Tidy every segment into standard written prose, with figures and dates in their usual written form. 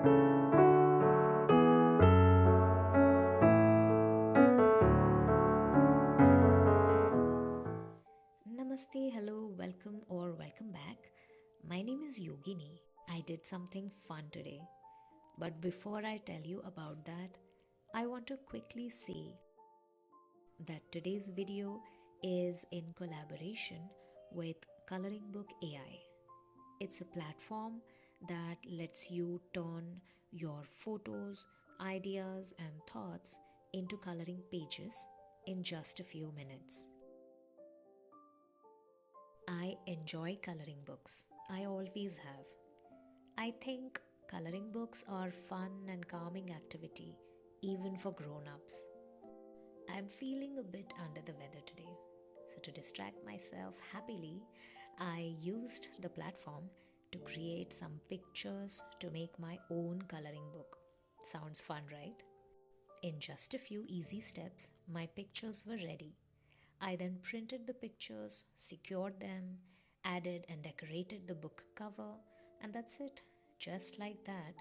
Namaste, hello, welcome or welcome back. My name is Yogini. I did something fun today. But before I tell you about that, I want to quickly say that today's video is in collaboration with Coloring Book AI. It's a platform that lets you turn your photos, ideas, and thoughts into coloring pages in just a few minutes. I enjoy coloring books. I always have. I think coloring books are fun and calming activity even for grown-ups. I'm feeling a bit under the weather today. So to distract myself happily, I used the platform to create some pictures to make my own coloring book. Sounds fun, right? In just a few easy steps, my pictures were ready. I then printed the pictures, secured them, added and decorated the book cover, and that's it. Just like that,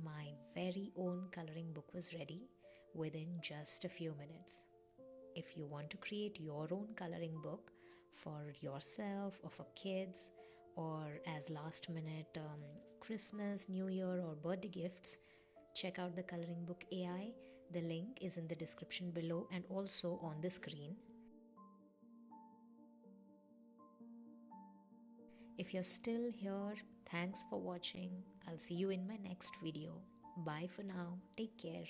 my very own coloring book was ready within just a few minutes. If you want to create your own coloring book for yourself or for kids, or as last minute Christmas, New Year, or birthday gifts, check out the Coloring Book AI. The link is in the description below and also on the screen. If you're still here, thanks for watching. I'll see you in my next video. Bye for now. Take care.